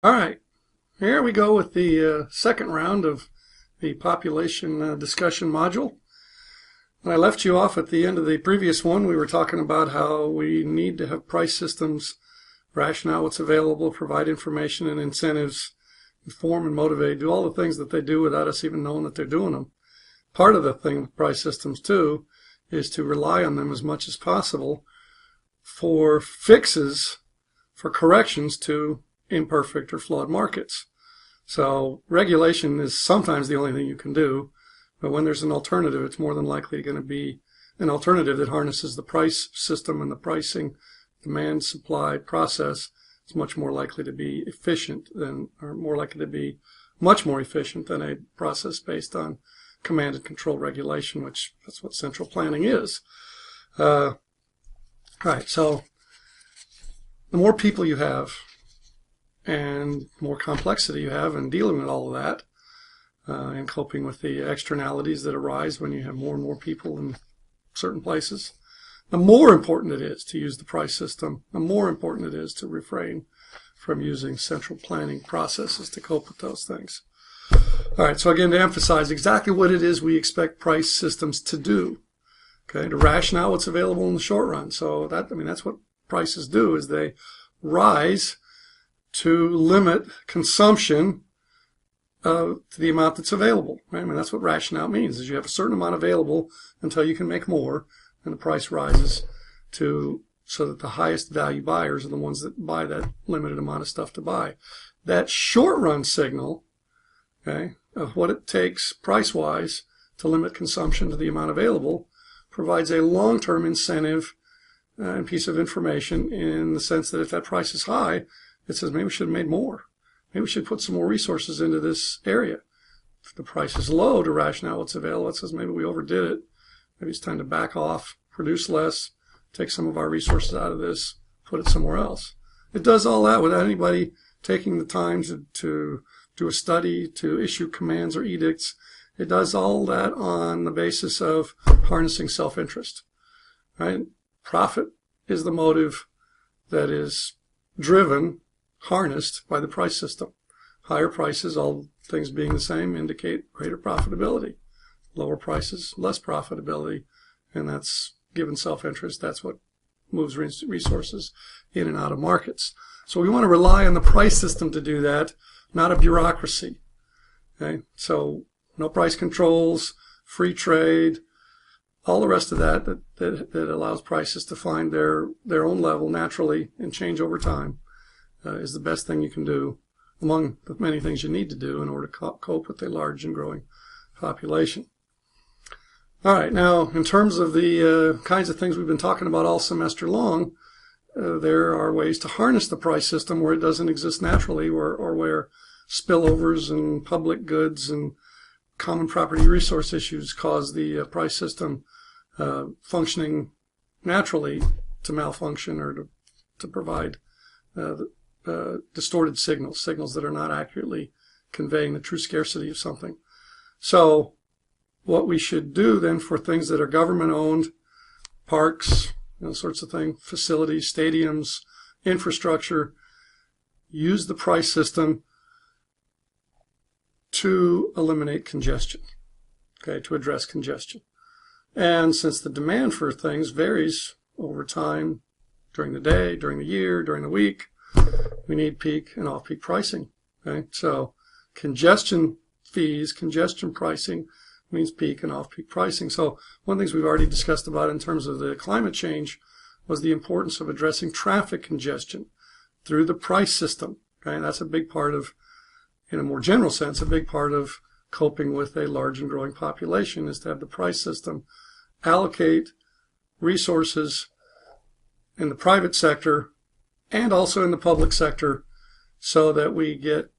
All right, here we go with the second round of the population discussion module. When I left you off at the end of the previous one, we were talking about how we need to have price systems, ration out what's available, provide information and incentives, inform and motivate, do all the things that they do without us even knowing that they're doing them. Part of the thing with price systems, too, is to rely on them as much as possible for fixes, for corrections to imperfect or flawed markets. So regulation is sometimes the only thing you can do, but when there's an alternative, it's more than likely going to be an alternative that harnesses the price system and the pricing demand supply process. It's much more likely to be efficient than, or more likely to be much more efficient than a process based on command and control regulation, which that's what central planning is. Right, so the more people you have and more complexity you have in dealing with all of that and coping with the externalities that arise when you have more and more people in certain places, the more important it is to use the price system, the more important it is to refrain from using central planning processes to cope with those things. All right, so again, to emphasize exactly what it is we expect price systems to do, okay, to ration out what's available in the short run. So that's what prices do, is they rise to limit consumption to the amount that's available. Right? I mean, that's what ration out means, is you have a certain amount available until you can make more, and the price rises so that the highest value buyers are the ones that buy that limited amount of stuff to buy. That short run signal, okay, of what it takes price-wise to limit consumption to the amount available provides a long-term incentive and piece of information, in the sense that if that price is high, it says maybe we should have made more. Maybe we should put some more resources into this area. If the price is low, to ration out what's available, it says maybe we overdid it. Maybe it's time to back off, produce less, take some of our resources out of this, put it somewhere else. It does all that without anybody taking the time to do a study, to issue commands or edicts. It does all that on the basis of harnessing self-interest. Right? Profit is the motive that is driven, harnessed by the price system. Higher prices, all things being the same, indicate greater profitability. Lower prices, less profitability, and that's given self-interest. That's what moves resources in and out of markets. So we want to rely on the price system to do that, not a bureaucracy. Okay? So no price controls, free trade, all the rest of that allows prices to find their own level naturally and change over time is the best thing you can do among the many things you need to do in order to cope with a large and growing population. All right, now in terms of the kinds of things we've been talking about all semester long, there are ways to harness the price system where it doesn't exist naturally, or where spillovers and public goods and common property resource issues cause the price system functioning naturally to malfunction, or to provide distorted signals that are not accurately conveying the true scarcity of something. So what we should do then for things that are government-owned, parks, sorts of things, facilities, stadiums, infrastructure, use the price system to eliminate congestion, okay, to address congestion. And since the demand for things varies over time, during the day, during the year, during the week, we need peak and off-peak pricing. Okay? So congestion fees, congestion pricing means peak and off-peak pricing. So one of the things we've already discussed about in terms of the climate change was the importance of addressing traffic congestion through the price system. Okay? And that's a big part of, in a more general sense, a big part of coping with a large and growing population, is to have the price system allocate resources in the private sector and also in the public sector, so that we get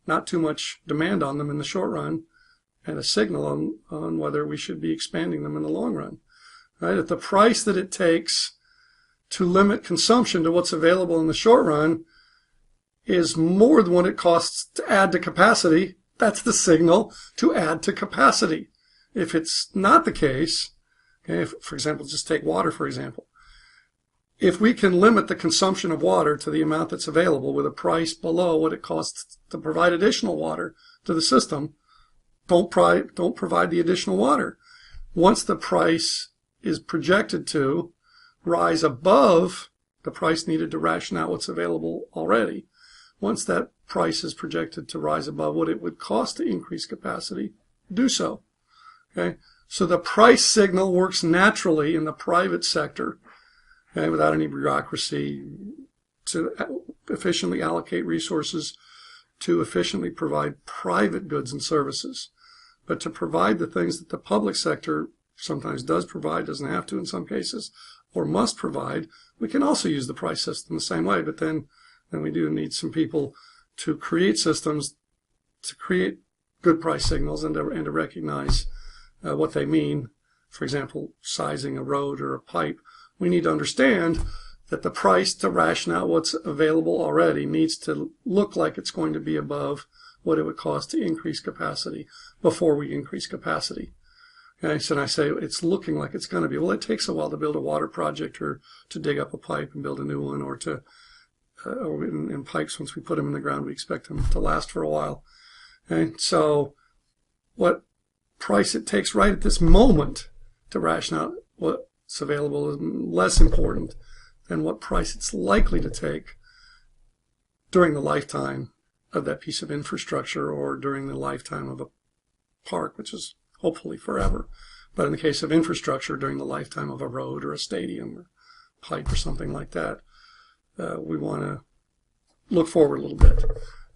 not too much demand on them in the short run, and a signal on whether we should be expanding them in the long run. Right? At the price that it takes to limit consumption to what's available in the short run is more than what it costs to add to capacity, that's the signal to add to capacity. If it's not the case, okay, for example, just take water, for example. if we can limit the consumption of water to the amount that's available with a price below what it costs to provide additional water to the system, don't provide the additional water. Once the price is projected to rise above the price needed to ration out what's available already, once that price is projected to rise above what it would cost to increase capacity, do so. Okay? So the price signal works naturally in the private sector, okay, without any bureaucracy, to efficiently allocate resources, to efficiently provide private goods and services. But to provide the things that the public sector sometimes does provide, doesn't have to in some cases, or must provide, we can also use the price system the same way. But then we do need some people to create systems, to create good price signals, and to recognize what they mean. For example, sizing a road or a pipe. We need to understand that the price to ration out what's available already needs to look like it's going to be above what it would cost to increase capacity before we increase capacity. Okay, so I say it's looking like it's going to be. Well, it takes a while to build a water project, or to dig up a pipe and build a new one, or in pipes, once we put them in the ground, we expect them to last for a while. Okay, so what price it takes right at this moment to ration out what's available is less important than what price it's likely to take during the lifetime of that piece of infrastructure, or during the lifetime of a park, which is hopefully forever. But in the case of infrastructure, during the lifetime of a road or a stadium or pipe or something like that, we want to look forward a little bit,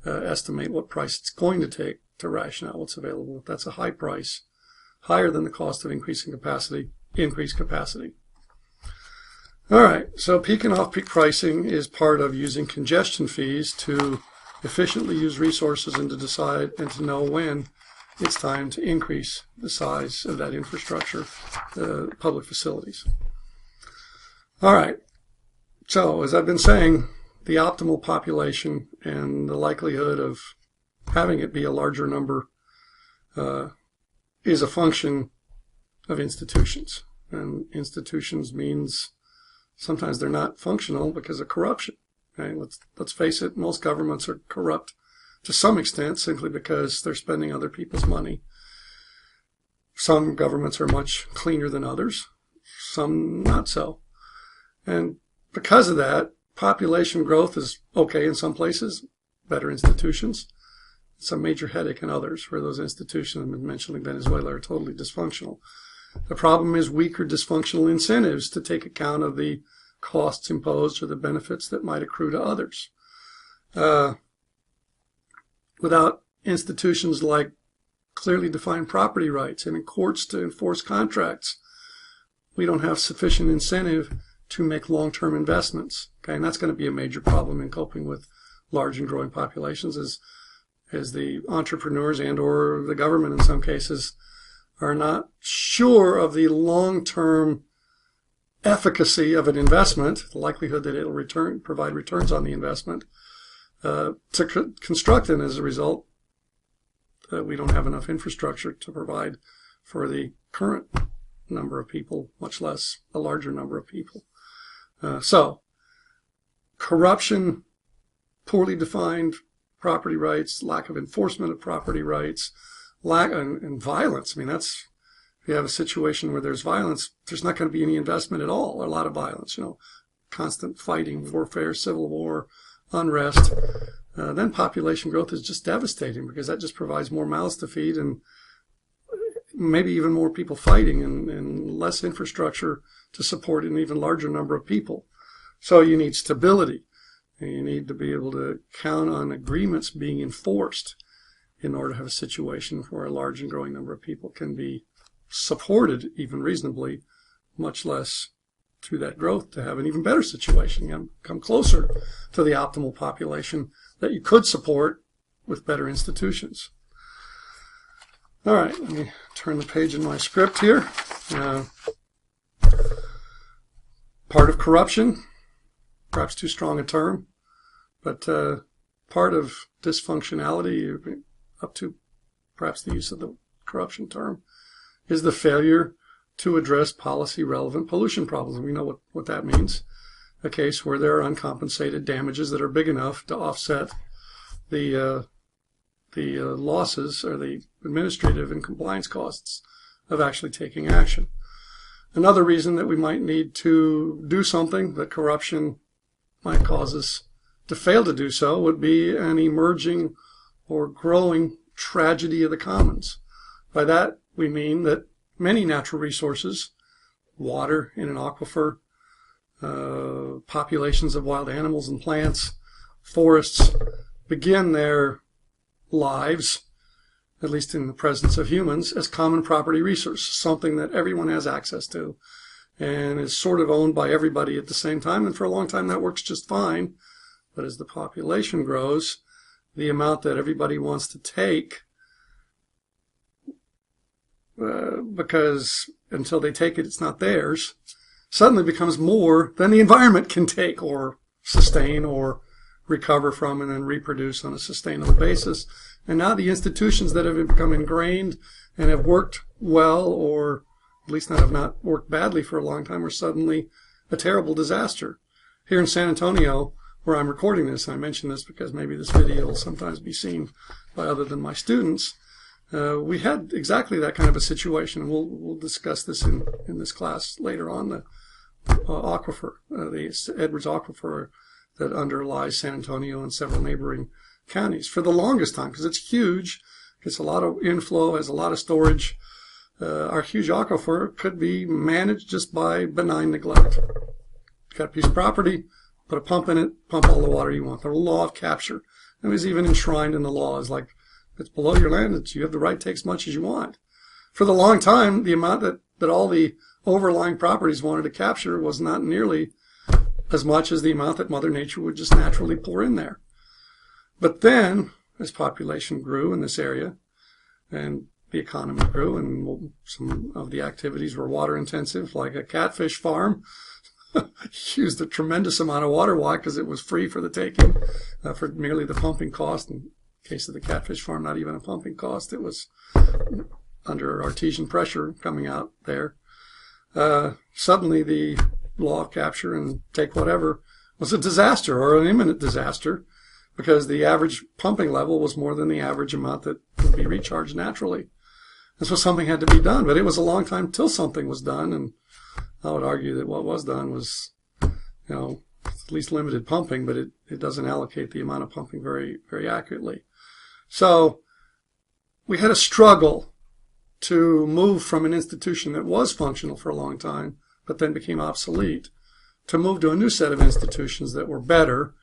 estimate what price it's going to take to ration out what's available. If that's a high price, higher than the cost of increasing capacity, increase capacity. All right, so peak and off-peak pricing is part of using congestion fees to efficiently use resources and to decide and to know when it's time to increase the size of that infrastructure, public facilities. All right, so as I've been saying, the optimal population and the likelihood of having it be a larger number is a function of institutions. And institutions means sometimes they're not functional because of corruption. Okay? Let's face it, most governments are corrupt to some extent simply because they're spending other people's money. Some governments are much cleaner than others, some not so. And because of that, population growth is okay in some places, better institutions. It's a major headache in others, where those institutions, I've been mentioning Venezuela, are totally dysfunctional. The problem is weak or dysfunctional incentives to take account of the costs imposed or the benefits that might accrue to others. Without institutions like clearly defined property rights and in courts to enforce contracts, we don't have sufficient incentive to make long-term investments. Okay, and that's going to be a major problem in coping with large and growing populations, as the entrepreneurs and or the government in some cases are not sure of the long-term efficacy of an investment, the likelihood that it will provide returns on the investment, to construct it. And as a result, we don't have enough infrastructure to provide for the current number of people, much less a larger number of people. So, corruption, poorly defined property rights, lack of enforcement of property rights, and violence. I mean, if you have a situation where there's violence, there's not going to be any investment at all, or a lot of violence, constant fighting, warfare, civil war, unrest. Then population growth is just devastating, because that just provides more mouths to feed and maybe even more people fighting and less infrastructure to support an even larger number of people. So you need stability. And you need to be able to count on agreements being enforced in order to have a situation where a large and growing number of people can be supported even reasonably, much less through that growth to have an even better situation and come closer to the optimal population that you could support with better institutions. All right, let me turn the page in my script here. Part of corruption, perhaps too strong a term, but part of dysfunctionality, up to perhaps the use of the corruption term, is the failure to address policy-relevant pollution problems. And we know what that means. a case where there are uncompensated damages that are big enough to offset the losses or the administrative and compliance costs of actually taking action. Another reason that we might need to do something that corruption might cause us to fail to do so would be an emerging or growing tragedy of the commons. By that we mean that many natural resources, water in an aquifer, populations of wild animals and plants, forests, begin their lives, at least in the presence of humans, as common property resource, something that everyone has access to and is sort of owned by everybody at the same time. And for a long time that works just fine. But as the population grows, the amount that everybody wants to take, because until they take it, it's not theirs, suddenly becomes more than the environment can take or sustain or recover from and then reproduce on a sustainable basis. And now the institutions that have become ingrained and have worked well, or at least have not worked badly for a long time, are suddenly a terrible disaster. Here in San Antonio, where I'm recording this, and I mention this because maybe this video will sometimes be seen by other than my students, we had exactly that kind of a situation. And we'll discuss this in this class later on, the aquifer, the Edwards Aquifer that underlies San Antonio and several neighboring counties. For the longest time, because it's huge, gets a lot of inflow, has a lot of storage, our huge aquifer could be managed just by benign neglect. Got a piece of property, put a pump in it, pump all the water you want. The law of capture. It was even enshrined in the law. It's like, if it's below your land, you have the right to take as much as you want. For the long time, the amount that all the overlying properties wanted to capture was not nearly as much as the amount that Mother Nature would just naturally pour in there. But then, as population grew in this area, and the economy grew, and some of the activities were water intensive, like a catfish farm, used a tremendous amount of water. Why? Because it was free for the taking, for merely the pumping cost. In the case of the catfish farm, not even a pumping cost. It was under artesian pressure coming out there. Suddenly the law of capture and take whatever was a disaster, or an imminent disaster, because the average pumping level was more than the average amount that would be recharged naturally. And so something had to be done, but it was a long time till something was done, and I would argue that what was done was, at least limited pumping, but it doesn't allocate the amount of pumping very, very accurately. So we had a struggle to move from an institution that was functional for a long time, but then became obsolete, to move to a new set of institutions that were better,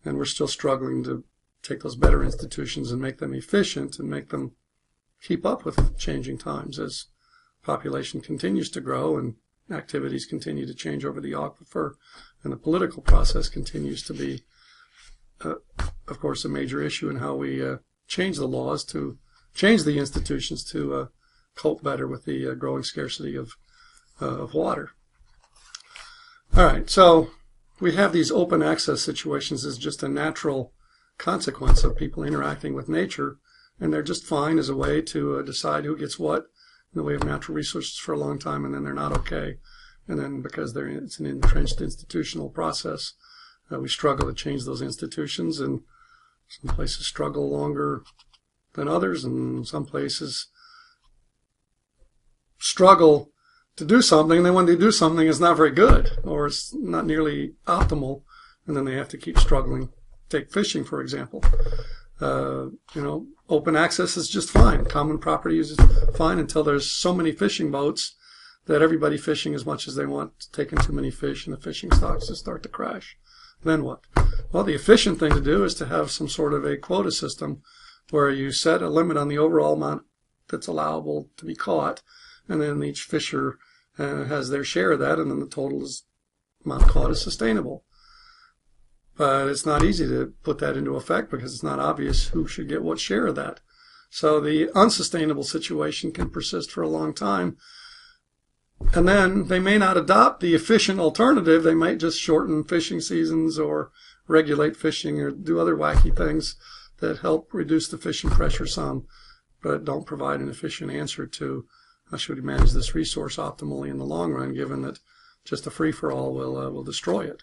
and we're still struggling to take those better institutions and make them efficient and make them keep up with changing times as population continues to grow and activities continue to change over the aquifer, and the political process continues to be, of course, a major issue in how we change the laws to change the institutions to cope better with the growing scarcity of water. All right, so we have these open access situations as just a natural consequence of people interacting with nature, and they're just fine as a way to decide who gets what in the way of natural resources for a long time, and then they're not okay. And then because it's an entrenched institutional process, we struggle to change those institutions, and some places struggle longer than others, and some places struggle to do something, and then when they do something, it's not very good, or it's not nearly optimal, and then they have to keep struggling. Take fishing, for example. Open access is just fine. Common property is fine until there's so many fishing boats that everybody fishing as much as they want, taking too many fish, and the fishing stocks just start to crash. Then what? Well, the efficient thing to do is to have some sort of a quota system where you set a limit on the overall amount that's allowable to be caught, and then each fisher has their share of that, and then the total amount caught is sustainable. But it's not easy to put that into effect because it's not obvious who should get what share of that. So the unsustainable situation can persist for a long time. And then they may not adopt the efficient alternative. They might just shorten fishing seasons or regulate fishing or do other wacky things that help reduce the fishing pressure some, but don't provide an efficient answer to how should we manage this resource optimally in the long run, given that just a free-for-all will destroy it.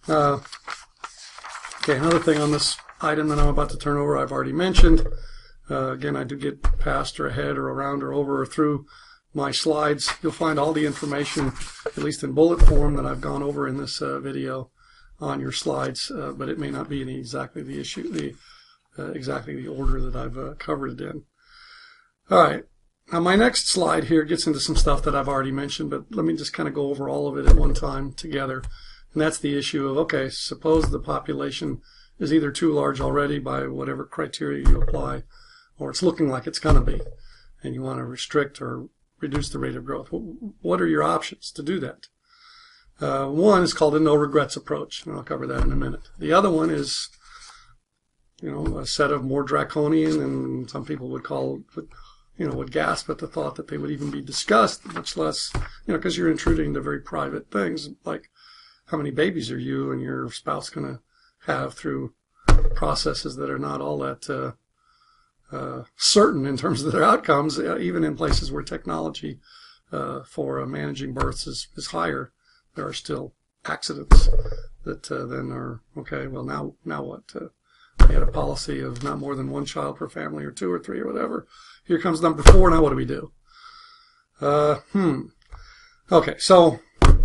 Okay, another thing on this item that I'm about to turn over, I've already mentioned. Again, I do get past or ahead or around or over or through my slides. You'll find all the information, at least in bullet form, that I've gone over in this video on your slides, but it may not be in exactly the issue, exactly the order that I've covered it in. All right. Now my next slide here gets into some stuff that I've already mentioned, but let me just kind of go over all of it at one time together. And that's the issue of, okay, suppose the population is either too large already by whatever criteria you apply, or it's looking like it's going to be, and you want to restrict or reduce the rate of growth. What are your options to do that? One is called a no regrets approach, and I'll cover that in a minute. The other one is, a set of more draconian, and some people would call, would gasp at the thought that they would even be discussed, much less, because you're intruding into very private things, like how many babies are you and your spouse going to have through processes that are not all that certain in terms of their outcomes, even in places where technology for managing births is higher. There are still accidents that then are, okay, well, now what? We had a policy of not more than one child per family, or 2 or 3 or whatever. Here comes number 4. Now what do we do? Okay, so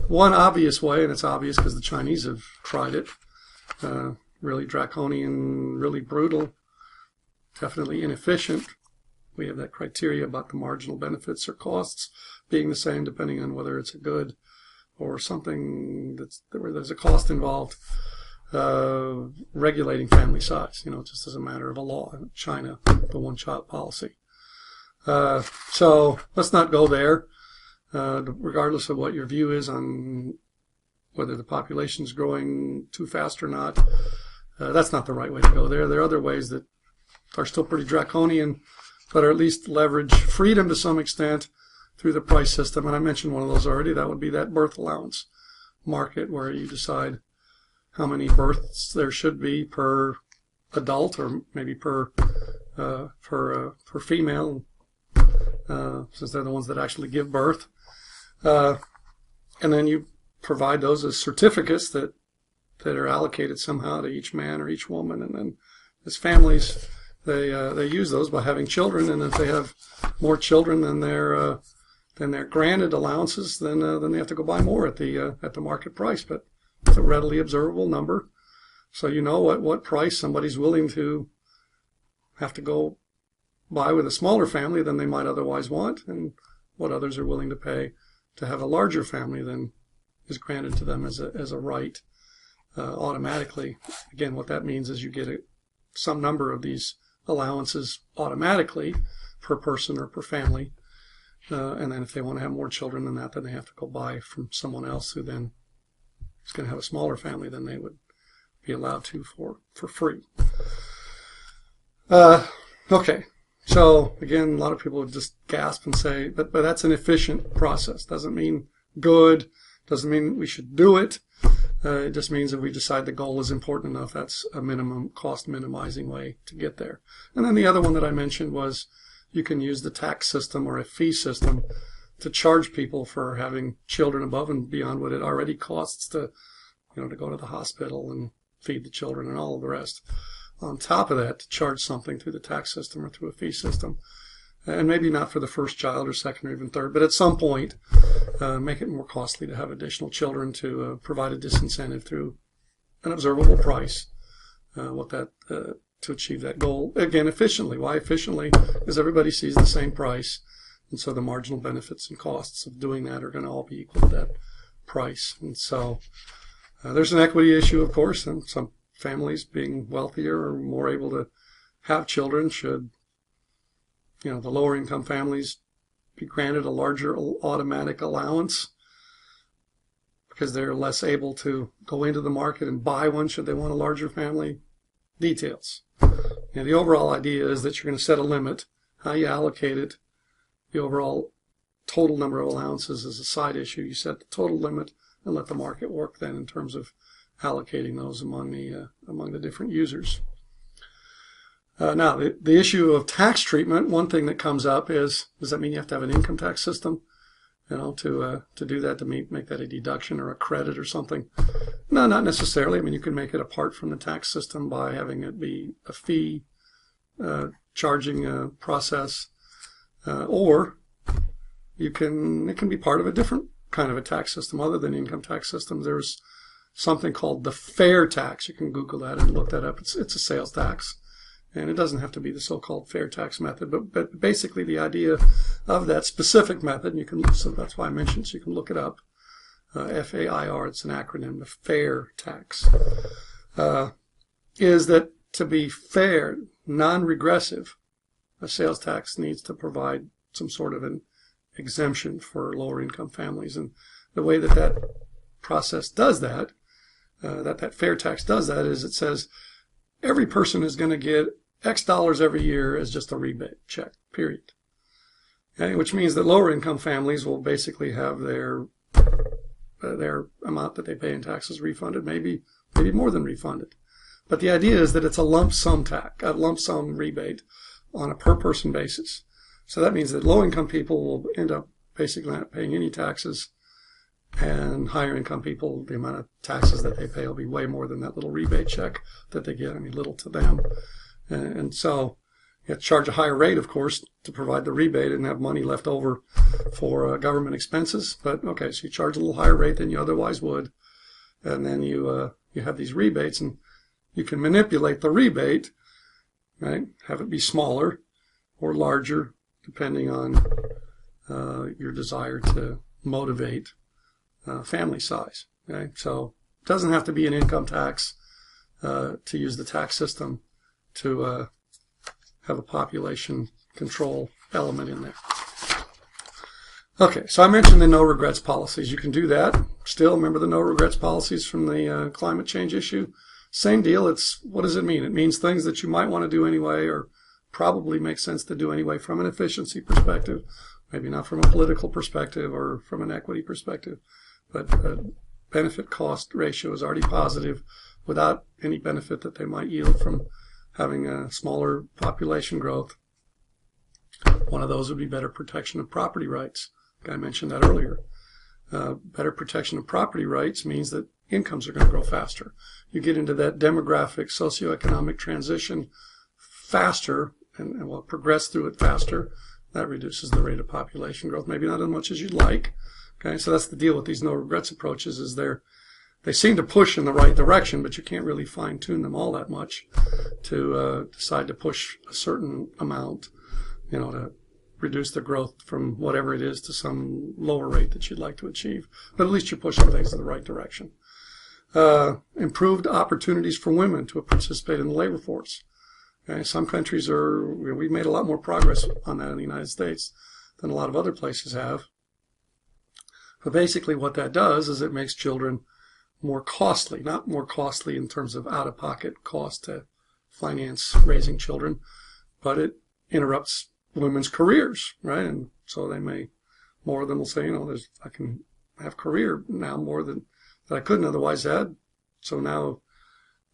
one obvious way, and it's obvious because the Chinese have tried it, really draconian, really brutal, definitely inefficient. We have that criteria about the marginal benefits or costs being the same depending on whether it's a good or something where there's a cost involved. Regulating family size, just as a matter of a law in China, the one-child policy. So let's not go there, regardless of what your view is on whether the population is growing too fast or not. That's not the right way to go there. There are other ways that are still pretty draconian, but are at least leverage freedom to some extent through the price system. And I mentioned one of those already. That would be that birth allowance market, where you decide how many births there should be per adult, or maybe per female, since they're the ones that actually give birth. And then you provide those as certificates that are allocated somehow to each man or each woman, and then as families, they use those by having children, and if they have more children than they're granted allowances, then they have to go buy more at the market price. But it's a readily observable number, so you know what price somebody's willing to have to go buy with a smaller family than they might otherwise want, and what others are willing to pay to have a larger family than is granted to them as a right automatically. Again, what that means is you get some number of these allowances automatically per person or per family, and then if they want to have more children than that, then they have to go buy from someone else who then is going to have a smaller family than they would be allowed to for free. Okay, so again, a lot of people would just gasp and say, but that's an efficient process. Doesn't mean good, doesn't mean we should do it. It just means that we decide the goal is important enough, that's a minimum cost minimizing way to get there. And then the other one that I mentioned was you can use the tax system or a fee system to charge people for having children above and beyond what it already costs to go to the hospital and feed the children and all of the rest. On top of that, to charge something through the tax system or through a fee system. And maybe not for the first child or second or even third, but at some point make it more costly to have additional children, to provide a disincentive through an observable price, to achieve that goal. Again, efficiently. Why efficiently? Because everybody sees the same price, and so the marginal benefits and costs of doing that are going to all be equal to that price. And so there's an equity issue, of course, and some families being wealthier or more able to have children should, the lower income families be granted a larger automatic allowance because they're less able to go into the market and buy one should they want a larger family. Details. The overall idea is that you're going to set a limit. How you allocate it, the overall total number of allowances is a side issue. You set the total limit and let the market work then in terms of allocating those among the different users. Now, the issue of tax treatment, one thing that comes up is, does that mean you have to have an income tax system? to do that, to make that a deduction or a credit or something. No, not necessarily. I mean, you can make it apart from the tax system by having it be a fee charging process, or it can be part of a different kind of a tax system other than income tax system. There's something called the fair tax. You can Google that and look that up. It's a sales tax, and it doesn't have to be the so-called fair tax method, but basically the idea of that specific method, and so that's why I mentioned, so you can look it up. FAIR, it's an acronym, the fair tax, is that to be fair, non-regressive, a sales tax needs to provide some sort of an exemption for lower income families. And the way that process does that, that fair tax does that, is it says every person is going to get X dollars every year as just a rebate check, period. Okay? Which means that lower income families will basically have their amount that they pay in taxes refunded, maybe more than refunded. But the idea is that it's a lump sum tax, a lump sum rebate on a per person basis. So that means that low income people will end up basically not paying any taxes, and higher income people, the amount of taxes that they pay will be way more than that little rebate check that they get. I mean, little to them. And so you have to charge a higher rate, of course, to provide the rebate and have money left over for government expenses. But okay, so you charge a little higher rate than you otherwise would, and then you have these rebates, and you can manipulate the rebate, right? Have it be smaller or larger, depending on your desire to motivate family size. Okay, so it doesn't have to be an income tax to use the tax system to have a population control element in there. Okay, so I mentioned the no regrets policies. You can do that. Still, remember the no regrets policies from the climate change issue? Same deal. What does it mean? It means things that you might want to do anyway, or probably make sense to do anyway from an efficiency perspective, maybe not from a political perspective or from an equity perspective, but benefit cost ratio is already positive without any benefit that they might yield from having a smaller population growth. One of those would be better protection of property rights. I mentioned that earlier. Better protection of property rights means that incomes are going to grow faster. You get into that demographic, socioeconomic transition faster and will progress through it faster. That reduces the rate of population growth, maybe not as much as you'd like. Okay, so that's the deal with these no regrets approaches, is they seem to push in the right direction, but you can't really fine tune them all that much to decide to push a certain amount, to reduce the growth from whatever it is to some lower rate that you'd like to achieve. But at least you're pushing things in the right direction. Improved opportunities for women to participate in the labor force. Okay, some countries we've made a lot more progress on that in the United States than a lot of other places have. But basically what that does is it makes children more costly, not more costly in terms of out-of-pocket cost to finance raising children, but it interrupts women's careers, right? And so more of them will say, I can have career now more than that I couldn't otherwise had. So now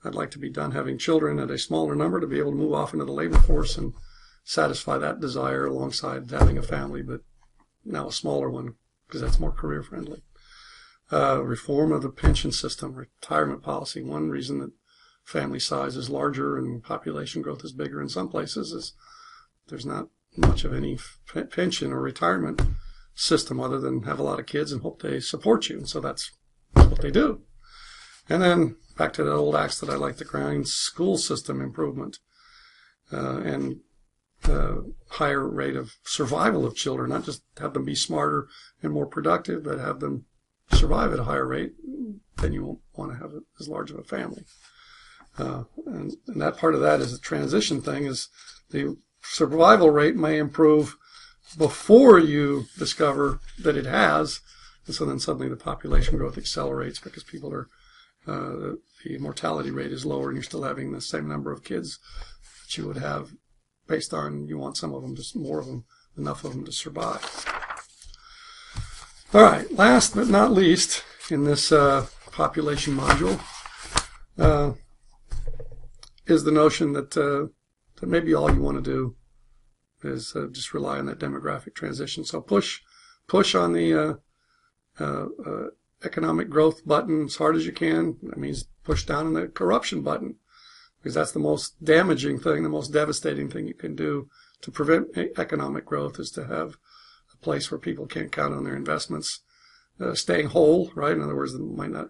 I'd like to be done having children at a smaller number to be able to move off into the labor force and satisfy that desire alongside having a family, but now a smaller one because that's more career friendly. Reform of the pension system, retirement policy. One reason that family size is larger and population growth is bigger in some places is there's not much of any pension or retirement system other than have a lot of kids and hope they support you. And so that's what they do. And then back to that old axe that I like to grind, school system improvement and higher rate of survival of children, not just have them be smarter and more productive, but have them survive at a higher rate, then you won't want to have as large of a family. And that part of that is a transition thing, is the survival rate may improve before you discover that it has, and so then suddenly the population growth accelerates because people the mortality rate is lower and you're still having the same number of kids that you would have based on you want some of them, just more of them, enough of them to survive. All right, last but not least in this population module is the notion that maybe all you want to do is just rely on that demographic transition. So push push on the economic growth button as hard as you can. That means push down on the corruption button, because that's the most damaging thing, the most devastating thing you can do to prevent economic growth, is to have a place where people can't count on their investments staying whole, right? In other words, they might not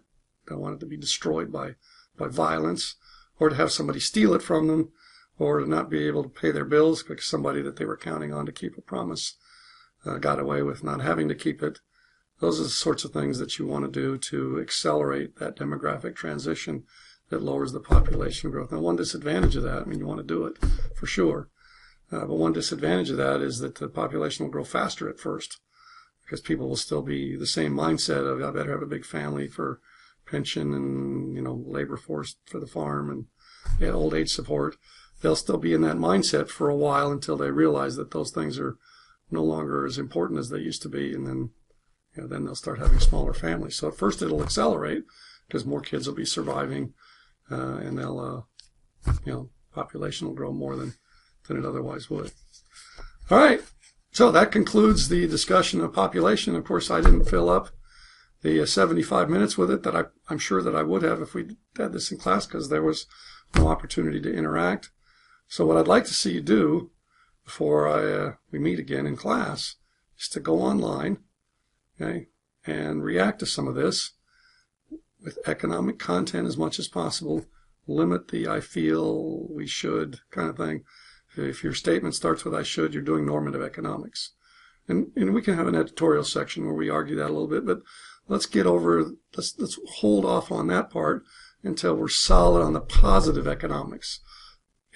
want it to be destroyed by violence, or to have somebody steal it from them, or to not be able to pay their bills because somebody that they were counting on to keep a promise got away with not having to keep it. Those are the sorts of things that you want to do to accelerate that demographic transition that lowers the population growth. Now, one disadvantage of that, I mean, you want to do it for sure, but one disadvantage of that is that the population will grow faster at first, because people will still be the same mindset of, I better have a big family for pension and, labor force for the farm and old age support. They'll still be in that mindset for a while until they realize that those things are no longer as important as they used to be, and then they'll start having smaller families. So at first it'll accelerate because more kids will be surviving, and they'll, population will grow more than it otherwise would. All right. So that concludes the discussion of population. Of course, I didn't fill up the 75 minutes with it that I'm sure that I would have if we had this in class, because there was no opportunity to interact. So what I'd like to see you do before we meet again in class is to go online, okay, and react to some of this with economic content as much as possible. Limit the I feel, we should kind of thing. If your statement starts with I should, you're doing normative economics. And we can have an editorial section where we argue that a little bit, but let's hold off on that part until we're solid on the positive economics.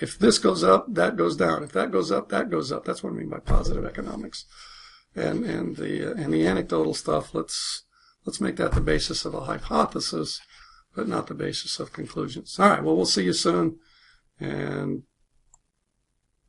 If this goes up, that goes down. If that goes up, that goes up. That's what I mean by positive economics. And the anecdotal stuff, let's make that the basis of a hypothesis, but not the basis of conclusions. All right, well, we'll see you soon, and